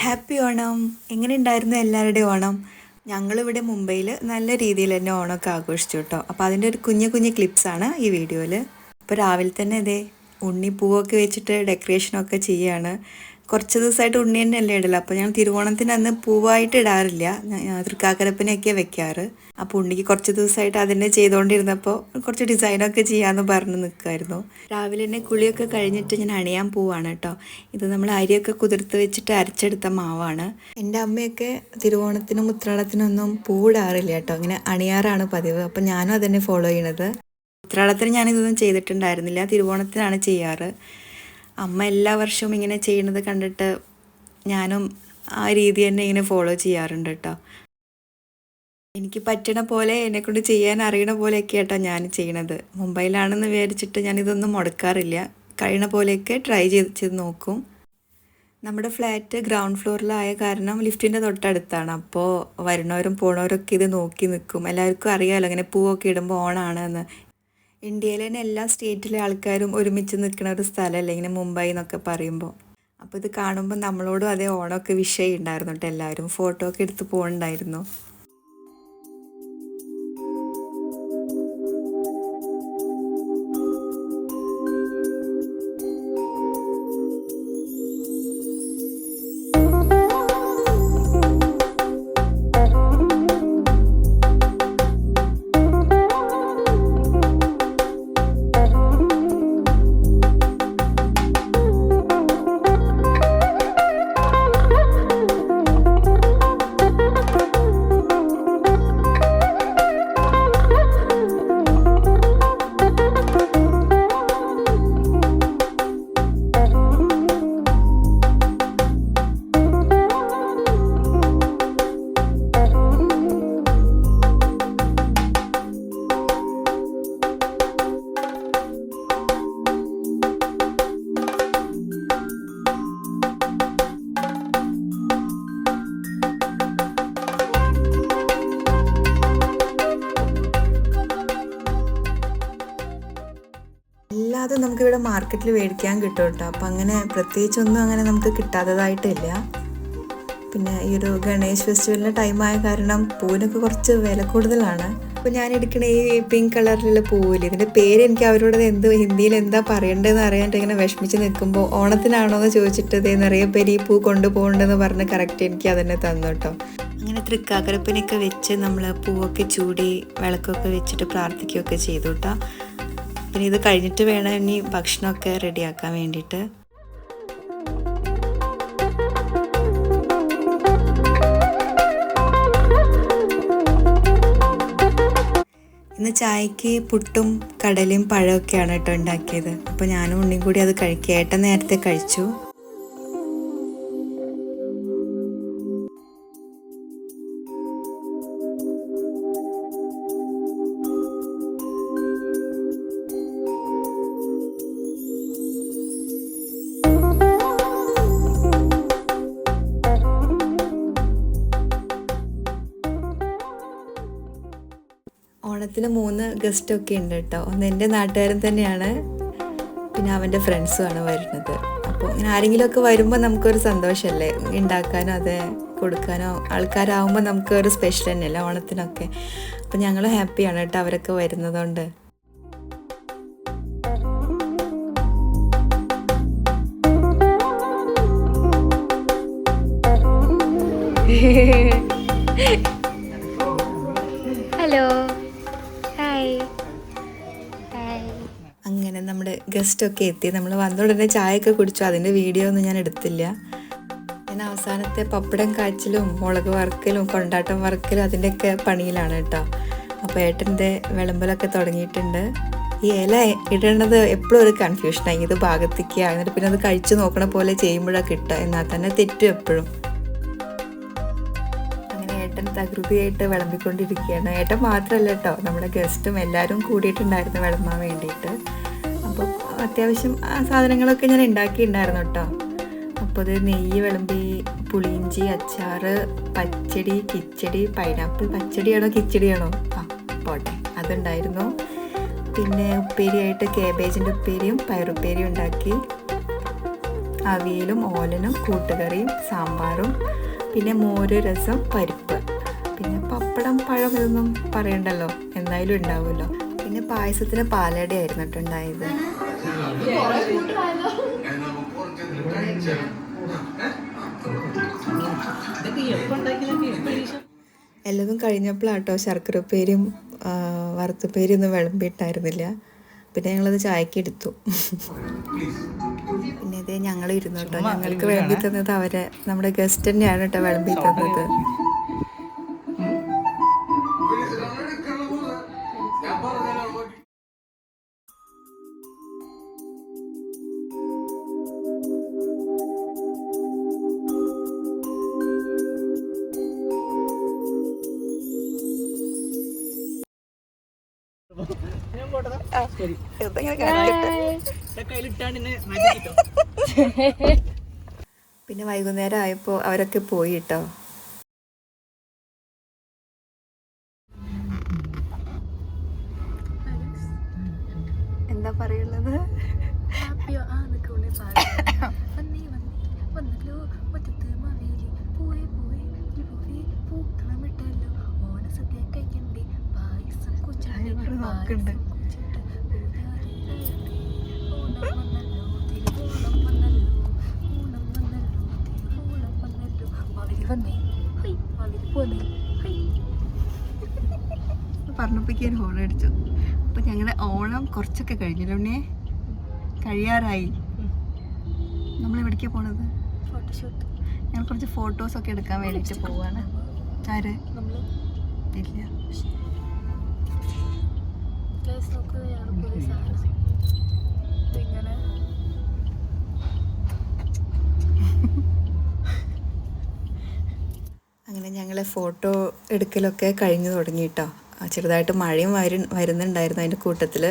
Happy Onam. എങ്ങനെ ഉണ്ടായിരുന്നു എല്ലാവരുടെയും ഓണം? ഞങ്ങളിവിടെ മുംബൈയിൽ നല്ല രീതിയിൽ തന്നെ ഓണമൊക്കെ ആഘോഷിച്ചു കേട്ടോ. അപ്പോൾ അതിൻ്റെ ഒരു കുഞ്ഞു കുഞ്ഞു ക്ലിപ്സാണ് ഈ വീഡിയോയിൽ. അപ്പോൾ രാവിലെ തന്നെ ഇതേ ഉണ്ണി പൂവൊക്കെ വെച്ചിട്ട് ഡെക്കറേഷനൊക്കെ ചെയ്യുകയാണ്. കുറച്ച് ദിവസമായിട്ട് ഉണ്ണി തന്നെ അല്ലേ ഇടില്ല. അപ്പോൾ ഞങ്ങൾ തിരുവോണത്തിന് അന്ന് പൂവായിട്ട് ഇടാറില്ല, തൃക്കാക്കരപ്പനൊക്കെ വെക്കാറ്. അപ്പോൾ ഉണ്ണിക്ക് കുറച്ച് ദിവസമായിട്ട് അതിനെ ചെയ്തുകൊണ്ടിരുന്നപ്പോൾ കുറച്ച് ഡിസൈനൊക്കെ ചെയ്യാമെന്ന് പറഞ്ഞ് നിൽക്കുമായിരുന്നു. രാവിലെ തന്നെ കുളിയൊക്കെ കഴിഞ്ഞിട്ട് ഞാൻ അണിയാൻ പോവാണ് കേട്ടോ. ഇത് നമ്മൾ അരിയൊക്കെ കുതിർത്ത് വെച്ചിട്ട് അരച്ചെടുത്ത മാവാണ്. എൻ്റെ അമ്മയൊക്കെ തിരുവോണത്തിനും ഉത്രാടത്തിനൊന്നും പൂവിടാറില്ല കേട്ടോ, ഇങ്ങനെ അണിയാറാണ് പതിവ്. അപ്പം ഞാനും അതന്നെ ഫോളോ ചെയ്യണത്. ഉത്രാടത്തിന് ഞാനിതൊന്നും ചെയ്തിട്ടുണ്ടായിരുന്നില്ല, തിരുവോണത്തിനാണ് ചെയ്യാറ്. അമ്മ എല്ലാ വർഷവും ഇങ്ങനെ ചെയ്യുന്നത് കണ്ടിട്ട് ഞാനും ആ രീതി തന്നെ ഇങ്ങനെ ഫോളോ ചെയ്യാറുണ്ട് കേട്ടോ. എനിക്ക് പറ്റണ പോലെ എന്നെക്കൊണ്ട് ചെയ്യാൻ അറിയണ പോലെയൊക്കെ കേട്ടോ ഞാൻ ചെയ്യണത്. മുംബൈയിലാണെന്ന് വിചാരിച്ചിട്ട് ഞാനിതൊന്നും മുടക്കാറില്ല. കഴിയണ പോലെയൊക്കെ ട്രൈ ചെയ്ത് നോക്കും. നമ്മുടെ ഫ്ലാറ്റ് ഗ്രൗണ്ട് ഫ്ലോറിലായ കാരണം ലിഫ്റ്റിൻ്റെ തൊട്ടടുത്താണ്. അപ്പോൾ വരുന്നവരും പോണവരൊക്കെ ഇത് നോക്കി നിൽക്കും. എല്ലാവർക്കും അറിയാമല്ലോ ഇങ്ങനെ പൂവൊക്കെ ഇടുമ്പോൾ ഓണാണ് എന്ന്. ഇന്ത്യയിലെ തന്നെ എല്ലാ സ്റ്റേറ്റിലെ ആൾക്കാരും ഒരുമിച്ച് നിൽക്കുന്ന ഒരു സ്ഥലമല്ലേ ഇങ്ങനെ മുംബൈ എന്നൊക്കെ പറയുമ്പോൾ. അപ്പോൾ ഇത് കാണുമ്പോൾ നമ്മളോടും അതേ ഓണമൊക്കെ വിഷയം ഉണ്ടായിരുന്നു കേട്ടോ. എല്ലാവരും ഫോട്ടോ ഒക്കെ എടുത്ത് പോകുന്നുണ്ടായിരുന്നു. എല്ലാതും നമുക്കിവിടെ മാർക്കറ്റിൽ മേടിക്കാൻ കിട്ടും കേട്ടോ. അപ്പം അങ്ങനെ പ്രത്യേകിച്ചൊന്നും അങ്ങനെ നമുക്ക് കിട്ടാത്തതായിട്ടില്ല. പിന്നെ ഈ ഒരു ഗണേശ് ഫെസ്റ്റിവലിൻ്റെ ടൈമായ കാരണം പൂവിനൊക്കെ കുറച്ച് വില കൂടുതലാണ്. അപ്പോൾ ഞാൻ എടുക്കണ ഈ പിങ്ക് കളറിലുള്ള പൂവില്ല, ഇതിൻ്റെ പേര് എനിക്ക് അവരോട് ഹിന്ദിയിൽ എന്താ പറയേണ്ടതെന്ന് അറിയാണ്ട് ഇങ്ങനെ വിഷമിച്ച് നിൽക്കുമ്പോൾ ഓണത്തിനാണോ എന്ന് ചോദിച്ചിട്ട് ഇതേ നിറയെ പേര് ഈ പൂ കൊണ്ടുപോകണ്ടെന്ന് പറഞ്ഞ് കറക്റ്റ് എനിക്ക് അതന്നെ തന്നു കേട്ടോ. അങ്ങനെ തൃക്കാക്കരപ്പനൊക്കെ വെച്ച് നമ്മൾ പൂവൊക്കെ ചൂടി വിളക്കൊക്കെ വെച്ചിട്ട് പ്രാർത്ഥിക്കുകയൊക്കെ ചെയ്തു കേട്ടോ. പിന്നെ ഇത് കഴിഞ്ഞിട്ട് വേണം ഇനി ഭക്ഷണമൊക്കെ റെഡിയാക്കാൻ വേണ്ടിയിട്ട്. ഇന്ന് ചായക്ക് പുട്ടും കടലയും പഴമൊക്കെയാണ് കേട്ടോ ഉണ്ടാക്കിയത്. അപ്പോൾ ഞാനും ഉണ്ണിയും കൂടി അത് കഴിക്കുക. ഏട്ടൻ നേരത്തെ കഴിച്ചു. ഓണത്തിന് 3 ഗസ്റ്റൊക്കെ ഉണ്ട് കേട്ടോ. ഒന്ന് എൻ്റെ നാട്ടുകാരൻ തന്നെയാണ്, പിന്നെ അവൻ്റെ ഫ്രണ്ട്സുമാണ് വരുന്നത്. അപ്പോൾ ഇങ്ങനെ ആരെങ്കിലുമൊക്കെ വരുമ്പോൾ നമുക്കൊരു സന്തോഷമല്ലേ, ഉണ്ടാക്കാനോ അത് കൊടുക്കാനോ ആൾക്കാരാകുമ്പോൾ നമുക്കൊരു സ്പെഷ്യൽ തന്നെയല്ലേ ഓണത്തിനൊക്കെ. അപ്പോൾ ഞങ്ങൾ ഹാപ്പിയാണ് കേട്ടോ അവരൊക്കെ വരുന്നതുകൊണ്ട്. ഹലോ, അങ്ങനെ നമ്മുടെ ഗസ്റ്റൊക്കെ എത്തി. നമ്മൾ വന്ന ഉടനെ ചായയൊക്കെ കുടിച്ചു. അതിൻ്റെ വീഡിയോ ഒന്നും ഞാൻ എടുത്തില്ല. ഞാൻ അവസാനത്തെ പപ്പടം കാച്ചിലും മുളക് വറുക്കലും കൊണ്ടാട്ടം വറുക്കലും അതിൻ്റെയൊക്കെ പണിയിലാണ് കേട്ടോ. അപ്പോൾ ഏട്ടൻ്റെ വിളമ്പലൊക്കെ തുടങ്ങിയിട്ടുണ്ട്. ഈ ഇല ഇടേണ്ടത് എപ്പോഴും ഒരു കൺഫ്യൂഷനായി. ഇത് ഭാഗത്തേക്ക് എന്നിട്ട് പിന്നെ അത് കഴിച്ച് നോക്കണ പോലെ ചെയ്യുമ്പോഴാണ് കിട്ടുക, എന്നാൽ തന്നെ തെറ്റും എപ്പോഴും. ഏട്ടൻ തകൃതിയായിട്ട് വിളമ്പിക്കൊണ്ടിരിക്കുകയാണ്. ഏട്ടൻ മാത്രമല്ല കേട്ടോ, നമ്മുടെ ഗസ്റ്റും എല്ലാവരും കൂടിയിട്ടുണ്ടായിരുന്നു വിളമ്പാൻ വേണ്ടിയിട്ട്. അപ്പോൾ അത്യാവശ്യം സാധനങ്ങളൊക്കെ ഞാൻ ഉണ്ടാക്കിയിട്ടുണ്ടായിരുന്നു കേട്ടോ. അപ്പോൾ അത് നെയ്യ് വിളമ്പി, പുളിയിഞ്ചി, അച്ചാർ, പച്ചടി, കിച്ചടി, പൈനാപ്പിൾ പച്ചടിയാണോ കിച്ചടിയാണോ പോട്ടെ അതുണ്ടായിരുന്നു. പിന്നെ ഉപ്പേരിയായിട്ട് കേബേജിൻ്റെ ഉപ്പേരിയും പയറുപ്പേരിയും ഉണ്ടാക്കി. അവിയലും ഓലനും കൂട്ടുകറിയും സാമ്പാറും പിന്നെ മോര്, രസം, പരിപ്പ്, പിന്നെ പപ്പടം, പഴം ഇതൊന്നും പറയണ്ടല്ലോ, എന്തായാലും ഉണ്ടാവുമല്ലോ. പിന്നെ പായസത്തിന് പാലടയായിരുന്നു കേട്ടോ ഉണ്ടായത്. എല്ലാതും കഴിഞ്ഞപ്പോഴാട്ടോ ശർക്കര ഉപ്പേരിയും വറുത്തുപ്പേരിയും ഒന്നും വിളമ്പിയിട്ടായിരുന്നില്ല. പിന്നെ ഞങ്ങളത് ചായക്ക് എടുത്തു. പിന്നെ ഇതേ ഞങ്ങൾ ഇരുന്നു കേട്ടോ. ഞങ്ങൾക്ക് വിളമ്പി തന്നത് നമ്മുടെ ഗസ്റ്റ് തന്നെയാണ് കേട്ടോ വിളമ്പി തന്നത്. പിന്നെ വൈകുന്നേരം ആയപ്പോൾ അവരൊക്കെ പോയി കേട്ടോ. എന്താ പറയുള്ളത്? നോക്കണ്ട് പറഞ്ഞപ്പോഴേക്കും ഹോൺ അടിച്ചു. അപ്പോൾ ഞങ്ങളുടെ ഓണം കുറച്ചൊക്കെ കഴിഞ്ഞില്ലേ? കഴിയാറായി. നമ്മളെവിടേക്കാണ് പോണത്? ഫോട്ടോഷൂട്ട്. ഞങ്ങൾ കുറച്ച് ഫോട്ടോസൊക്കെ എടുക്കാൻ വേണ്ടിയിട്ട് പോവാണ്. ആര്? ഇല്ല. അങ്ങനെ ഞങ്ങൾ ഫോട്ടോ എടുക്കലൊക്കെ കഴിഞ്ഞു തുടങ്ങി കേട്ടോ. ചെറുതായിട്ട് മഴയും വരുന്നുണ്ടായിരുന്നു അതിൻ്റെ കൂട്ടത്തിൽ.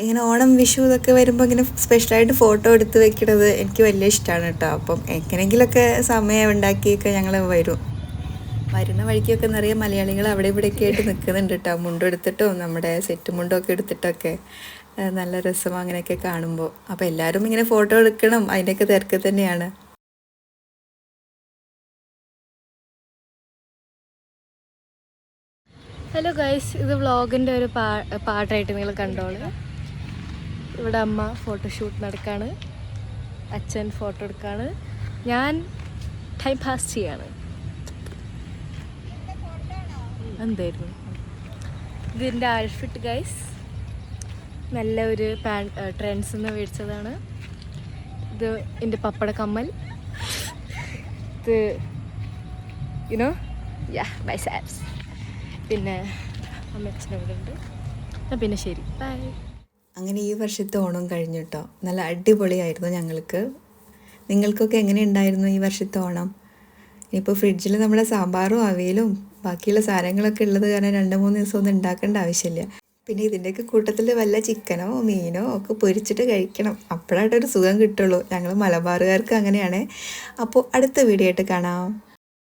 ഇങ്ങനെ ഓണം, വിഷു ഇതൊക്കെ വരുമ്പോൾ ഇങ്ങനെ സ്പെഷ്യലായിട്ട് ഫോട്ടോ എടുത്ത് വെക്കുന്നത് എനിക്ക് വലിയ ഇഷ്ടമാണ് കേട്ടോ. അപ്പം എങ്ങനെയെങ്കിലുമൊക്കെ സമയം ഉണ്ടാക്കിയൊക്കെ ഞങ്ങൾ വരുന്ന വഴിക്കൊക്കെ നിറയെ മലയാളികൾ അവിടെ ഇവിടെയൊക്കെ ആയിട്ട് നിൽക്കുന്നുണ്ട് കേട്ടോ. മുണ്ടും എടുത്തിട്ടും നമ്മുടെ സെറ്റ് മുണ്ടും ഒക്കെ എടുത്തിട്ടൊക്കെ നല്ല രസം അങ്ങനെയൊക്കെ കാണുമ്പോൾ. അപ്പോൾ എല്ലാവരും ഇങ്ങനെ ഫോട്ടോ എടുക്കണം, അതിൻ്റെയൊക്കെ തിരക്ക് തന്നെയാണ്. ഹലോ ഗൈസ്, ഇത് വ്ളോഗിൻ്റെ ഒരു പാട്ടായിട്ട് നിങ്ങൾ കണ്ടോളൂ. ഇവിടെ അമ്മ ഫോട്ടോഷൂട്ട് നടക്കാണ്, അച്ഛൻ ഫോട്ടോ എടുക്കാണ്, ഞാൻ ടൈം പാസ് ചെയ്യാണ്. എന്തായിരുന്നു ഇതിൻ്റെ ഔട്ട്ഫിറ്റ് ഗൈസ്? നല്ല ഒരു ട്രെൻഡ്സിൽ നിന്ന് മേടിച്ചതാണ്. ഇത് എൻ്റെ പപ്പട കമ്മൽ. ഇത് യുനോ ബൈ സാപ്സ്. പിന്നെ അമ്മച്ചൻ്റെ ഇവിടെ ഉണ്ട്. പിന്നെ ശരി, ബൈ. അങ്ങനെ ഈ വർഷത്തെ ഓണം കഴിഞ്ഞു കേട്ടോ. നല്ല അടിപൊളിയായിരുന്നു ഞങ്ങൾക്ക്. നിങ്ങൾക്കൊക്കെ എങ്ങനെ ഉണ്ടായിരുന്നു ഈ വർഷത്തെ ഓണം? ഇനിയിപ്പോൾ ഫ്രിഡ്ജിൽ നമ്മുടെ സാമ്പാറും അവിയലും ബാക്കിയുള്ള സാധനങ്ങളൊക്കെ ഉള്ളത് കാരണം 2-3 ദിവസം ഒന്നും ഉണ്ടാക്കേണ്ട ആവശ്യമില്ല. പിന്നെ ഇതിൻ്റെയൊക്കെ കൂട്ടത്തിൽ വല്ല ചിക്കനോ മീനോ ഒക്കെ പൊരിച്ചിട്ട് കഴിക്കണം. അപ്പോഴായിട്ടൊരു സുഖം കിട്ടുള്ളൂ. ഞങ്ങൾ മലബാറുകാർക്ക് അങ്ങനെയാണ്. അപ്പോൾ അടുത്ത വീഡിയോ ആയിട്ട് കാണാം.